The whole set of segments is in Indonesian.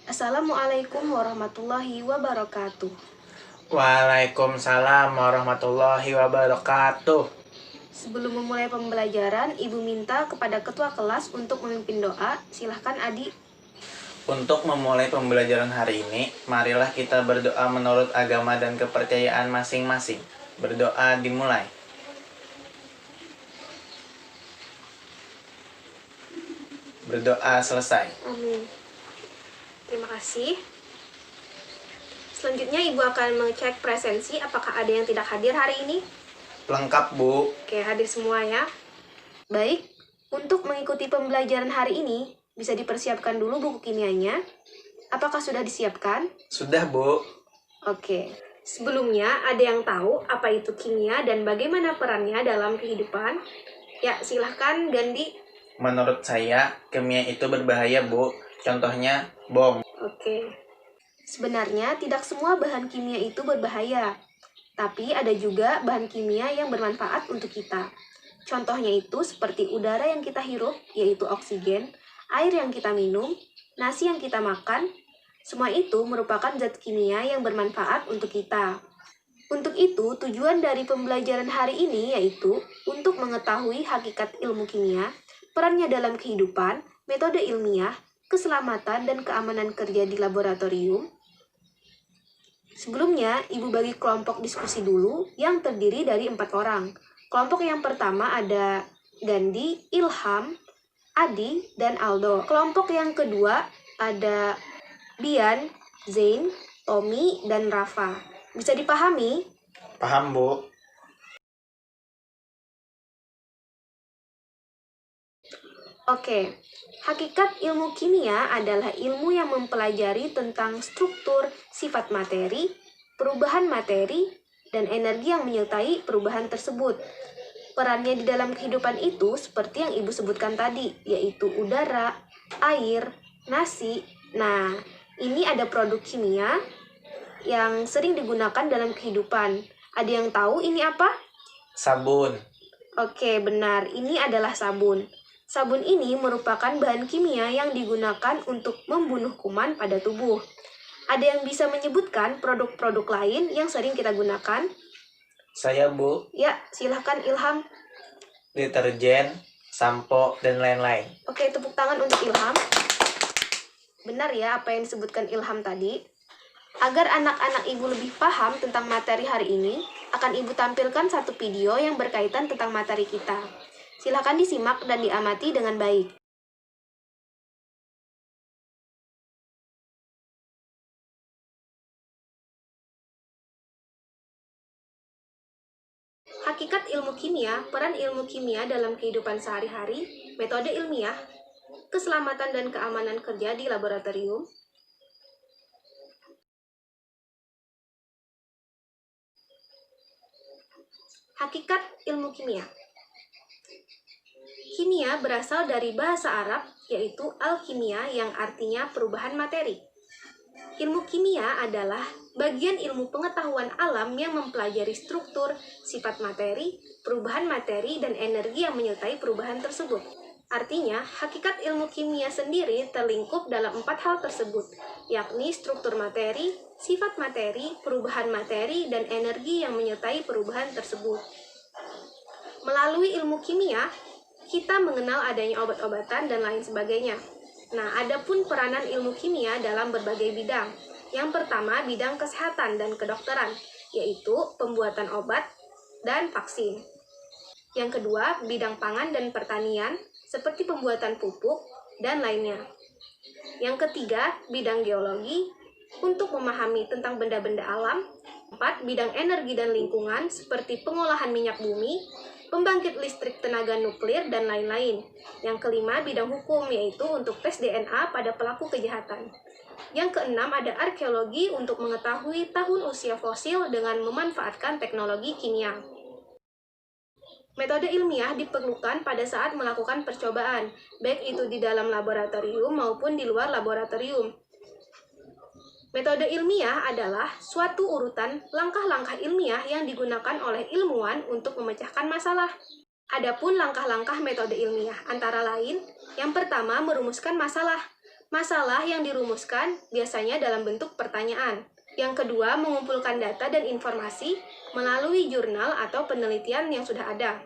Assalamualaikum warahmatullahi wabarakatuh. Waalaikumsalam warahmatullahi wabarakatuh. Sebelum memulai pembelajaran, Ibu minta kepada ketua kelas untuk memimpin doa. Silahkan Adi. Untuk memulai pembelajaran hari ini, marilah kita berdoa menurut agama dan kepercayaan masing-masing. Berdoa dimulai. Berdoa selesai. Amin. Terima kasih. Selanjutnya Ibu akan mengecek presensi apakah ada yang tidak hadir hari ini. Lengkap, Bu. Oke, hadir semua ya. Baik, untuk mengikuti pembelajaran hari ini, bisa dipersiapkan dulu buku kimianya. Apakah sudah disiapkan? Sudah, Bu. Oke. Sebelumnya, ada yang tahu apa itu kimia dan bagaimana perannya dalam kehidupan? Ya, silahkan Gandhi. Menurut saya, kimia itu berbahaya, Bu. Contohnya, bom. Oke. Sebenarnya tidak semua bahan kimia itu berbahaya. Tapi ada juga bahan kimia yang bermanfaat untuk kita. Contohnya itu seperti udara yang kita hirup, yaitu oksigen, air yang kita minum, nasi yang kita makan. Semua itu merupakan zat kimia yang bermanfaat untuk kita. Untuk itu, tujuan dari pembelajaran hari ini yaitu untuk mengetahui hakikat ilmu kimia, perannya dalam kehidupan, metode ilmiah, keselamatan dan keamanan kerja di laboratorium. Sebelumnya, Ibu bagi kelompok diskusi dulu yang terdiri dari 4 orang. Kelompok yang pertama ada Gandhi, Ilham, Adi, dan Aldo. Kelompok yang kedua ada Bian, Zain, Tommy, dan Rafa. Bisa dipahami? Paham, Bu? Oke, hakikat ilmu kimia adalah ilmu yang mempelajari tentang struktur, sifat materi, perubahan materi, dan energi yang menyertai perubahan tersebut. Perannya di dalam kehidupan itu seperti yang Ibu sebutkan tadi, yaitu udara, air, nasi. Nah, ini ada produk kimia yang sering digunakan dalam kehidupan. Ada yang tahu ini apa? Sabun. Oke, benar. Ini adalah sabun. Sabun ini merupakan bahan kimia yang digunakan untuk membunuh kuman pada tubuh. Ada yang bisa menyebutkan produk-produk lain yang sering kita gunakan? Saya, Bu. Ya, silahkan Ilham. Deterjen, sampo, dan lain-lain. Oke, tepuk tangan untuk Ilham. Benar ya apa yang disebutkan Ilham tadi. Agar anak-anak Ibu lebih paham tentang materi hari ini, akan Ibu tampilkan satu video yang berkaitan tentang materi kita. Silakan disimak dan diamati dengan baik. Hakikat ilmu kimia, peran ilmu kimia dalam kehidupan sehari-hari, metode ilmiah, keselamatan dan keamanan kerja di laboratorium. Hakikat ilmu kimia. Kimia berasal dari bahasa Arab, yaitu alkimia yang artinya perubahan materi. Ilmu kimia adalah bagian ilmu pengetahuan alam yang mempelajari struktur, sifat materi, perubahan materi, dan energi yang menyertai perubahan tersebut. Artinya, hakikat ilmu kimia sendiri terlingkup dalam 4 hal tersebut, yakni struktur materi, sifat materi, perubahan materi, dan energi yang menyertai perubahan tersebut. Melalui ilmu kimia, kita mengenal adanya obat-obatan dan lain sebagainya. Nah, adapun peranan ilmu kimia dalam berbagai bidang. Yang pertama, bidang kesehatan dan kedokteran, yaitu pembuatan obat dan vaksin. Yang kedua, bidang pangan dan pertanian, seperti pembuatan pupuk dan lainnya. Yang ketiga, bidang geologi, untuk memahami tentang benda-benda alam. 4. Bidang energi dan lingkungan, seperti pengolahan minyak bumi, pembangkit listrik tenaga nuklir, dan lain-lain. Yang kelima, bidang hukum, yaitu untuk tes DNA pada pelaku kejahatan. Yang keenam, ada arkeologi untuk mengetahui tahun usia fosil dengan memanfaatkan teknologi kimia. Metode ilmiah diperlukan pada saat melakukan percobaan, baik itu di dalam laboratorium maupun di luar laboratorium. Metode ilmiah adalah suatu urutan langkah-langkah ilmiah yang digunakan oleh ilmuwan untuk memecahkan masalah. Adapun langkah-langkah metode ilmiah antara lain, yang pertama merumuskan masalah. Masalah yang dirumuskan biasanya dalam bentuk pertanyaan. Yang kedua, mengumpulkan data dan informasi melalui jurnal atau penelitian yang sudah ada.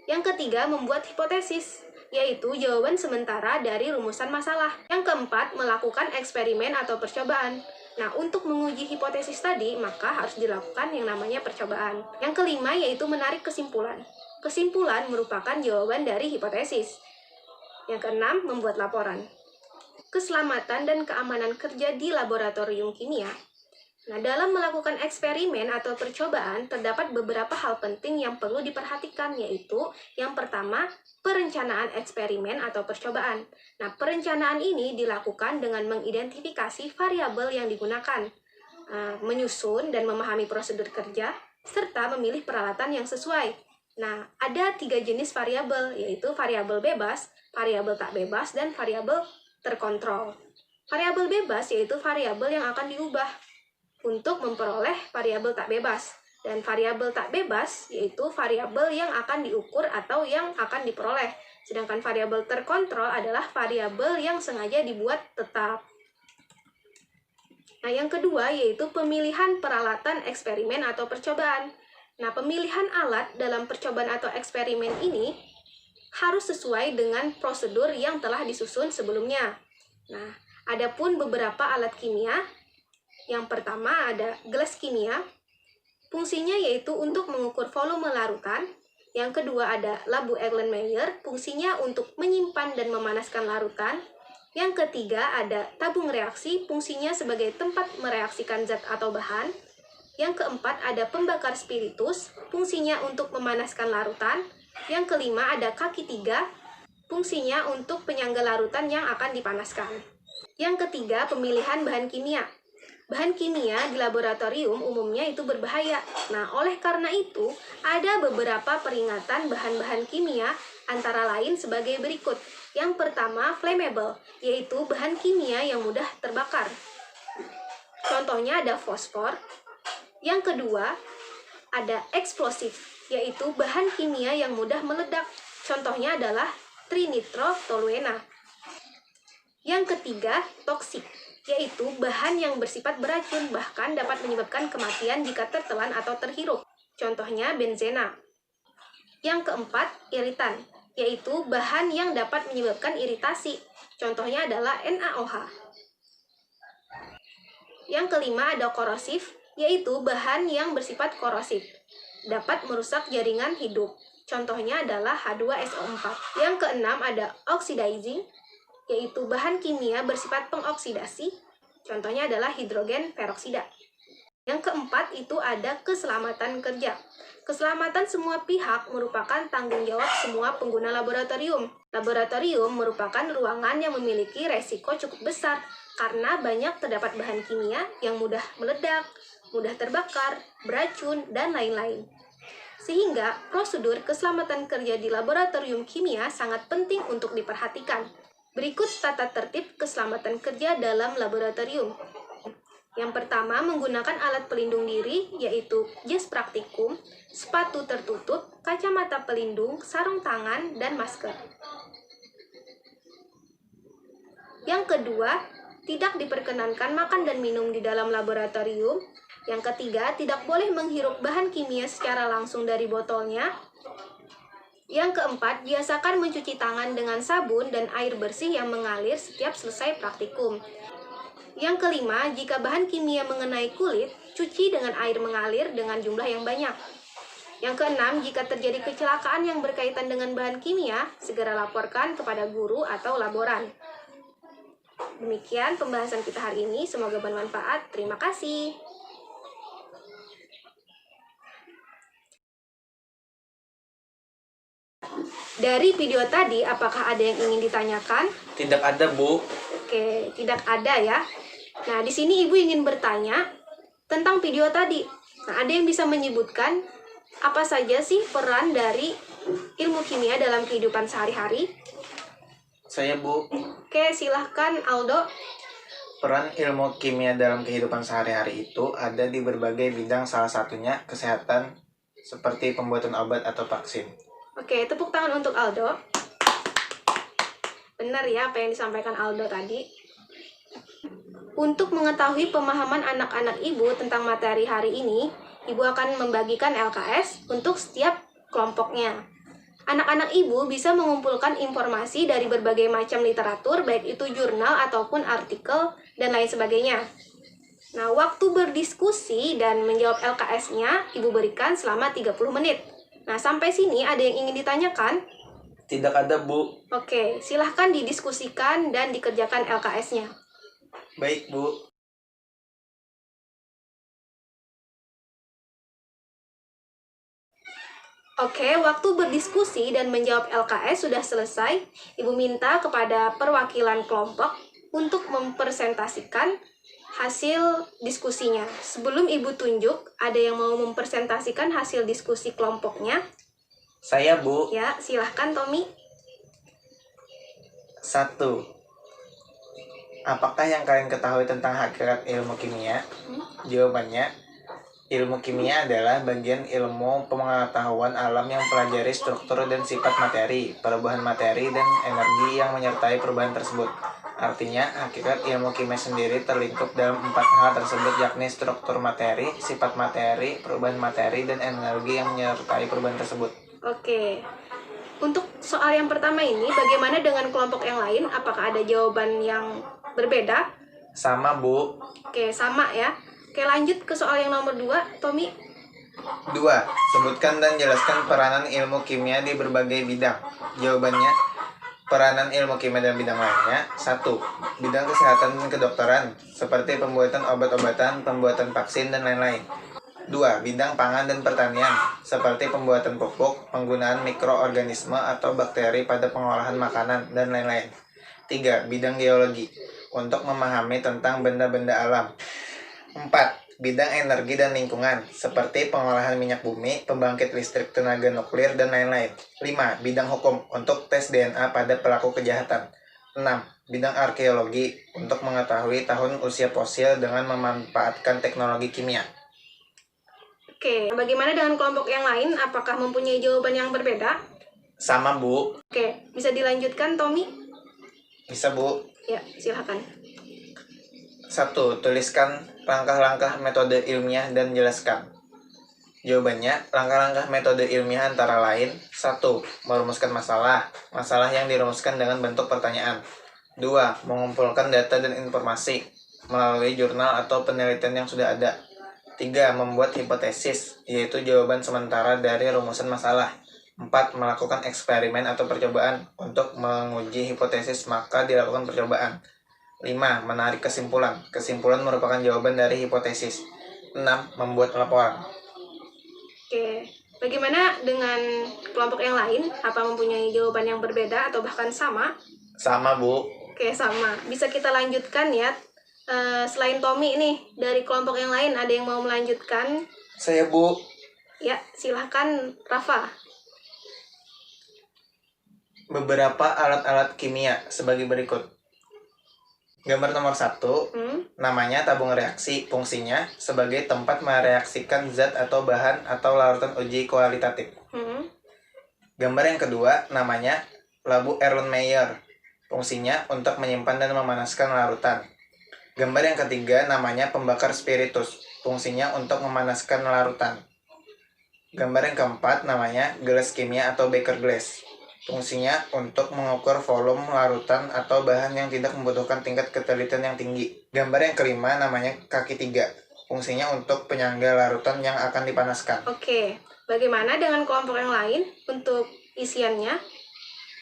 Yang ketiga, membuat hipotesis, yaitu jawaban sementara dari rumusan masalah. Yang keempat, melakukan eksperimen atau percobaan. Nah, untuk menguji hipotesis tadi, maka harus dilakukan yang namanya percobaan. Yang kelima, yaitu menarik kesimpulan. Kesimpulan merupakan jawaban dari hipotesis. Yang keenam, membuat laporan. Keselamatan dan keamanan kerja di laboratorium kimia. Nah, dalam melakukan eksperimen atau percobaan, terdapat beberapa hal penting yang perlu diperhatikan, yaitu yang pertama, perencanaan eksperimen atau percobaan. Nah, perencanaan ini dilakukan dengan mengidentifikasi variabel yang digunakan, menyusun dan memahami prosedur kerja, serta memilih peralatan yang sesuai. Nah, ada 3 jenis variabel, yaitu variabel bebas, variabel tak bebas, dan variabel terkontrol. Variabel bebas yaitu variabel yang akan diubah untuk memperoleh variabel tak bebas. Dan variabel tak bebas yaitu variabel yang akan diukur atau yang akan diperoleh. Sedangkan variabel terkontrol adalah variabel yang sengaja dibuat tetap. Nah, yang kedua yaitu pemilihan peralatan eksperimen atau percobaan. Nah, pemilihan alat dalam percobaan atau eksperimen ini harus sesuai dengan prosedur yang telah disusun sebelumnya. Nah, adapun beberapa alat kimia. Yang pertama ada gelas kimia, fungsinya yaitu untuk mengukur volume larutan. Yang kedua ada labu Erlenmeyer, fungsinya untuk menyimpan dan memanaskan larutan. Yang ketiga ada tabung reaksi, fungsinya sebagai tempat mereaksikan zat atau bahan. Yang keempat ada pembakar spiritus, fungsinya untuk memanaskan larutan. Yang kelima ada kaki 3, fungsinya untuk penyangga larutan yang akan dipanaskan. Yang ketiga, pemilihan bahan kimia. Bahan kimia di laboratorium umumnya itu berbahaya. Nah, oleh karena itu, ada beberapa peringatan bahan-bahan kimia antara lain sebagai berikut. Yang pertama, flammable, yaitu bahan kimia yang mudah terbakar. Contohnya ada fosfor. Yang kedua, ada eksplosif, yaitu bahan kimia yang mudah meledak. Contohnya adalah trinitrotoluena. Yang ketiga, toksik, yaitu bahan yang bersifat beracun, bahkan dapat menyebabkan kematian jika tertelan atau terhirup. Contohnya benzena. Yang keempat, iritan, yaitu bahan yang dapat menyebabkan iritasi. Contohnya adalah NaOH. Yang kelima ada korosif, yaitu bahan yang bersifat korosif, dapat merusak jaringan hidup. Contohnya adalah H2SO4. Yang keenam ada oxidizing, yaitu bahan kimia bersifat pengoksidasi. Contohnya adalah hidrogen peroksida. Yang keempat itu ada keselamatan kerja. Keselamatan semua pihak merupakan tanggung jawab semua pengguna laboratorium. Laboratorium merupakan ruangan yang memiliki resiko cukup besar karena banyak terdapat bahan kimia yang mudah meledak, mudah terbakar, beracun, dan lain-lain. Sehingga prosedur keselamatan kerja di laboratorium kimia sangat penting untuk diperhatikan. Berikut tata tertib keselamatan kerja dalam laboratorium. Yang pertama, menggunakan alat pelindung diri, yaitu jas praktikum, sepatu tertutup, kacamata pelindung, sarung tangan, dan masker. Yang kedua, tidak diperkenankan makan dan minum di dalam laboratorium. Yang ketiga, tidak boleh menghirup bahan kimia secara langsung dari botolnya. Yang keempat, biasakan mencuci tangan dengan sabun dan air bersih yang mengalir setiap selesai praktikum. Yang kelima, jika bahan kimia mengenai kulit, cuci dengan air mengalir dengan jumlah yang banyak. Yang keenam, jika terjadi kecelakaan yang berkaitan dengan bahan kimia, segera laporkan kepada guru atau laboran. Demikian pembahasan kita hari ini, semoga bermanfaat. Terima kasih. Dari video tadi, apakah ada yang ingin ditanyakan? Tidak ada, Bu. Oke, tidak ada ya. Nah, di sini Ibu ingin bertanya tentang video tadi. Nah, ada yang bisa menyebutkan apa saja sih peran dari ilmu kimia dalam kehidupan sehari-hari? Saya, Bu. Oke, silahkan Aldo. Peran ilmu kimia dalam kehidupan sehari-hari itu ada di berbagai bidang, salah satunya kesehatan, seperti pembuatan obat atau vaksin. Oke, tepuk tangan untuk Aldo. Benar ya apa yang disampaikan Aldo tadi. Untuk mengetahui pemahaman anak-anak Ibu tentang materi hari ini, Ibu akan membagikan LKS untuk setiap kelompoknya. Anak-anak Ibu bisa mengumpulkan informasi dari berbagai macam literatur, baik itu jurnal ataupun artikel, dan lain sebagainya. Nah, waktu berdiskusi dan menjawab LKS-nya, Ibu berikan selama 30 menit. Nah, sampai sini ada yang ingin ditanyakan? Tidak ada, Bu. Oke, silahkan didiskusikan dan dikerjakan LKS-nya. Baik, Bu. Oke, waktu berdiskusi dan menjawab LKS sudah selesai. Ibu minta kepada perwakilan kelompok untuk mempresentasikan hasil diskusinya. Sebelum Ibu tunjuk, ada yang mau mempresentasikan hasil diskusi kelompoknya? Saya, Bu. Ya, silahkan Tommy. 1. Apakah yang kalian ketahui tentang hakikat ilmu kimia? Jawabannya, ilmu kimia adalah bagian ilmu pengetahuan alam yang mempelajari struktur dan sifat materi, perubahan materi, dan energi yang menyertai perubahan tersebut. Artinya, hakikat ilmu kimia sendiri terlingkup dalam 4 hal tersebut, yakni struktur materi, sifat materi, perubahan materi, dan energi yang menyertai perubahan tersebut. Oke. Untuk soal yang pertama ini, bagaimana dengan kelompok yang lain? Apakah ada jawaban yang berbeda? Sama, Bu. Oke, sama ya. Oke, lanjut ke soal yang nomor 2, Tommy. 2. Sebutkan dan jelaskan peranan ilmu kimia di berbagai bidang. Jawabannya, peranan ilmu kimia dalam bidang lainnya. 1. Bidang kesehatan dan kedokteran, seperti pembuatan obat-obatan, pembuatan vaksin, dan lain-lain. 2. Bidang pangan dan pertanian, seperti pembuatan pupuk, penggunaan mikroorganisme atau bakteri pada pengolahan makanan, dan lain-lain. 3. Bidang geologi, untuk memahami tentang benda-benda alam. 4. Bidang energi dan lingkungan, seperti pengolahan minyak bumi, pembangkit listrik tenaga nuklir, dan lain-lain. 5. Bidang hukum, untuk tes DNA pada pelaku kejahatan. 6. Bidang arkeologi, untuk mengetahui tahun usia fosil dengan memanfaatkan teknologi kimia. Oke, bagaimana dengan kelompok yang lain? Apakah mempunyai jawaban yang berbeda? Sama, Bu. Oke, bisa dilanjutkan, Tommy? Bisa, Bu. Ya, silakan. 1. Tuliskan langkah-langkah metode ilmiah dan jelaskan. Jawabannya, langkah-langkah metode ilmiah antara lain: 1. Merumuskan masalah. Masalah yang dirumuskan dengan bentuk pertanyaan. 2. Mengumpulkan data dan informasi melalui jurnal atau penelitian yang sudah ada. 3. Membuat hipotesis, yaitu jawaban sementara dari rumusan masalah. 4. Melakukan eksperimen atau percobaan. Untuk menguji hipotesis, maka dilakukan percobaan. 5. Menarik kesimpulan. Kesimpulan merupakan jawaban dari hipotesis. 6. Membuat laporan. Oke, bagaimana dengan kelompok yang lain? Apa mempunyai jawaban yang berbeda atau bahkan sama? Sama, Bu. Oke, sama. Bisa kita lanjutkan ya. Selain Tommy nih, dari kelompok yang lain ada yang mau melanjutkan? Saya, Bu. Ya, silahkan Rafa. Beberapa alat-alat kimia sebagai berikut. Gambar nomor 1, namanya tabung reaksi. Fungsinya sebagai tempat mereaksikan zat atau bahan atau larutan uji kualitatif. Gambar yang kedua, namanya labu Erlenmeyer. Fungsinya untuk menyimpan dan memanaskan larutan. Gambar yang ketiga, namanya pembakar spiritus. Fungsinya untuk memanaskan larutan. Gambar yang keempat, namanya gelas kimia atau beker glass. Fungsinya untuk mengukur volume larutan atau bahan yang tidak membutuhkan tingkat ketelitian yang tinggi. Gambar yang kelima, namanya kaki 3. Fungsinya untuk penyangga larutan yang akan dipanaskan. Oke, bagaimana dengan kelompok yang lain untuk isiannya?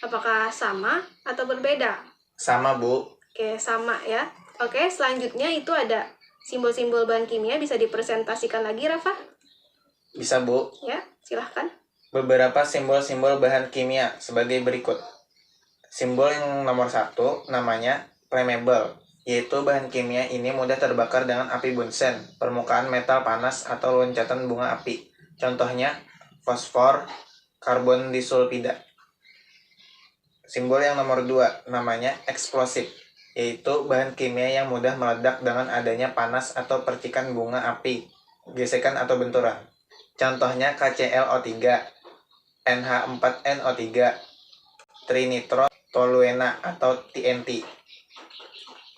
Apakah sama atau berbeda? Sama, Bu. Oke, sama ya. Oke, selanjutnya itu ada simbol-simbol bahan kimia. Bisa dipresentasikan lagi, Rafa? Bisa, Bu. Ya, silahkan. Beberapa simbol-simbol bahan kimia sebagai berikut. Simbol yang nomor 1, namanya flammable, yaitu bahan kimia ini mudah terbakar dengan api bunsen, permukaan metal panas, atau loncatan bunga api. Contohnya, fosfor, karbon disulfida. Simbol yang nomor 2, namanya eksplosif, yaitu bahan kimia yang mudah meledak dengan adanya panas atau percikan bunga api, gesekan atau benturan. Contohnya KClO3, NH4NO3, trinitro toluena atau TNT.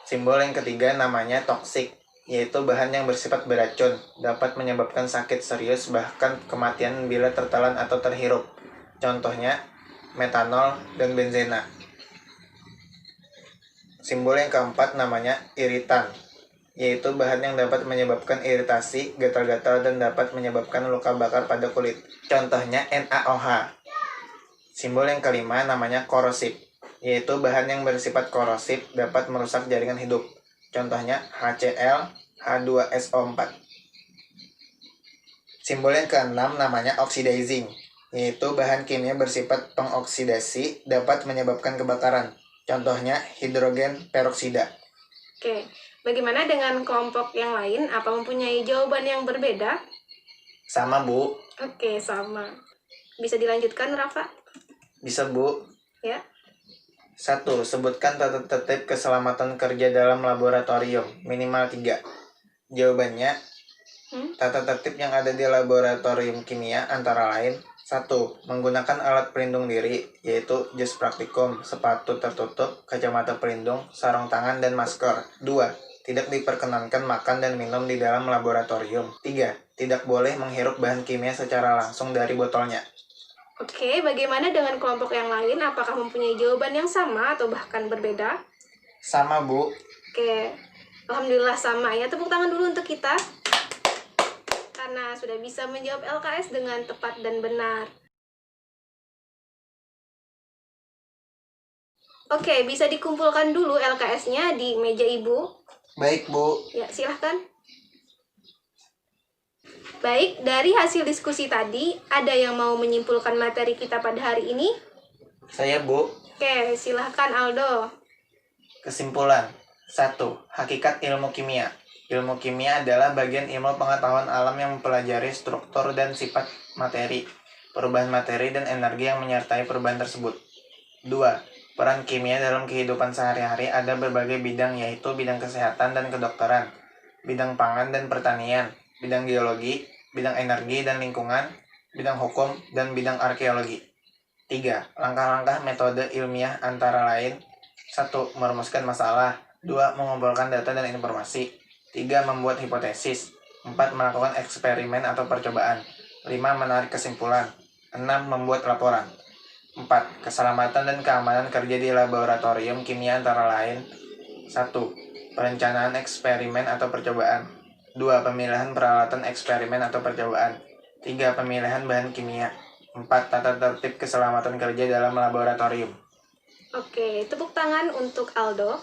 Simbol yang ketiga namanya toksik, yaitu bahan yang bersifat beracun, dapat menyebabkan sakit serius bahkan kematian bila tertelan atau terhirup. Contohnya metanol dan benzena. Simbol yang keempat namanya iritan, yaitu bahan yang dapat menyebabkan iritasi, gatal-gatal, dan dapat menyebabkan luka bakar pada kulit. Contohnya NaOH. Simbol yang kelima namanya korosif, yaitu bahan yang bersifat korosif dapat merusak jaringan hidup. Contohnya HCl, H2SO4. Simbol yang keenam namanya oxidizing, yaitu bahan kimia bersifat pengoksidasi dapat menyebabkan kebakaran. Contohnya hidrogen peroksida. Oke, bagaimana dengan kelompok yang lain? Apa mempunyai jawaban yang berbeda? Sama, Bu. Oke, sama. Bisa dilanjutkan, Rafa? Bisa, Bu. Ya. 1. Sebutkan tata tertib keselamatan kerja dalam laboratorium, minimal 3. Jawabannya, tata tertib yang ada di laboratorium kimia antara lain: 1. Menggunakan alat pelindung diri, yaitu jas praktikum, sepatu tertutup, kacamata pelindung, sarung tangan, dan masker. 2. Tidak diperkenankan makan dan minum di dalam laboratorium. 3. Tidak boleh menghirup bahan kimia secara langsung dari botolnya. Oke, bagaimana dengan kelompok yang lain? Apakah mempunyai jawaban yang sama atau bahkan berbeda? Sama, Bu. Oke, alhamdulillah sama ya. Tepuk tangan dulu untuk kita karena sudah bisa menjawab LKS dengan tepat dan benar. Oke, bisa dikumpulkan dulu LKS-nya di meja Ibu. Baik, Bu. Ya, silahkan. Baik, dari hasil diskusi tadi, ada yang mau menyimpulkan materi kita pada hari ini? Saya, Bu. Oke, silahkan Aldo. Kesimpulan. 1. Hakikat ilmu kimia. Ilmu kimia adalah bagian ilmu pengetahuan alam yang mempelajari struktur dan sifat materi, perubahan materi dan energi yang menyertai perubahan tersebut. 2. Peran kimia dalam kehidupan sehari-hari ada berbagai bidang, yaitu bidang kesehatan dan kedokteran, bidang pangan dan pertanian, bidang geologi, bidang energi dan lingkungan, bidang hukum, dan bidang arkeologi. 3. Langkah-langkah metode ilmiah antara lain: 1. Merumuskan masalah. 2. Mengumpulkan data dan informasi. 3. Membuat hipotesis. 4. Melakukan eksperimen atau percobaan. 5. Menarik kesimpulan. 6. Membuat laporan. 4. Keselamatan dan keamanan kerja di laboratorium kimia antara lain: 1. Perencanaan eksperimen atau percobaan. 2. Pemilihan peralatan eksperimen atau percobaan. 3. Pemilihan bahan kimia. 4. Tata tertib keselamatan kerja dalam laboratorium. Oke, tepuk tangan untuk Aldo.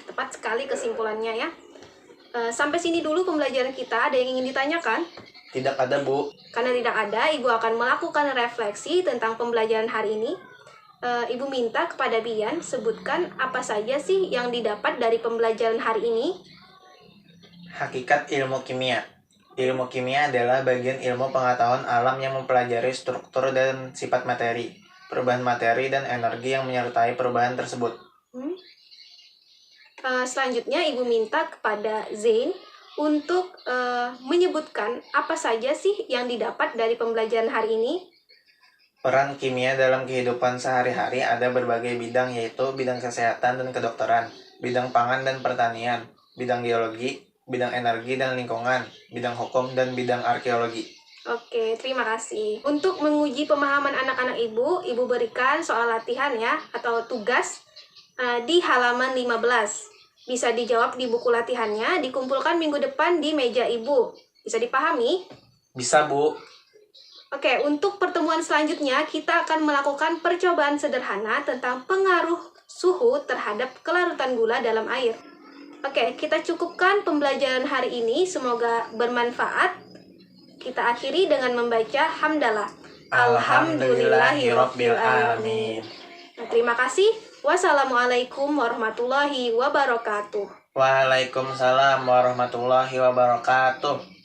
Tepat sekali kesimpulannya ya. Sampai sini dulu pembelajaran kita. Ada yang ingin ditanyakan? Tidak ada, Bu. Karena tidak ada, Ibu akan melakukan refleksi tentang pembelajaran hari ini. Ibu minta kepada Bian sebutkan apa saja sih yang didapat dari pembelajaran hari ini. Hakikat ilmu kimia. Ilmu kimia adalah bagian ilmu pengetahuan alam yang mempelajari struktur dan sifat materi, perubahan materi, dan energi yang menyertai perubahan tersebut. Selanjutnya, Ibu minta kepada Zain untuk menyebutkan apa saja sih yang didapat dari pembelajaran hari ini. Peran kimia dalam kehidupan sehari-hari ada berbagai bidang, yaitu bidang kesehatan dan kedokteran, bidang pangan dan pertanian, bidang geologi, bidang energi dan lingkungan, bidang hukum, dan bidang arkeologi. Oke, terima kasih. Untuk menguji pemahaman anak-anak Ibu berikan soal latihan ya, atau tugas di halaman 15. Bisa dijawab di buku latihannya, dikumpulkan minggu depan di meja Ibu. Bisa dipahami? Bisa, Bu. Oke, untuk pertemuan selanjutnya, kita akan melakukan percobaan sederhana tentang pengaruh suhu terhadap kelarutan gula dalam air. Oke, kita cukupkan pembelajaran hari ini. Semoga bermanfaat. Kita akhiri dengan membaca hamdalah. Alhamdulillahirabbil alamin. Terima kasih. Wassalamualaikum warahmatullahi wabarakatuh. Waalaikumsalam warahmatullahi wabarakatuh.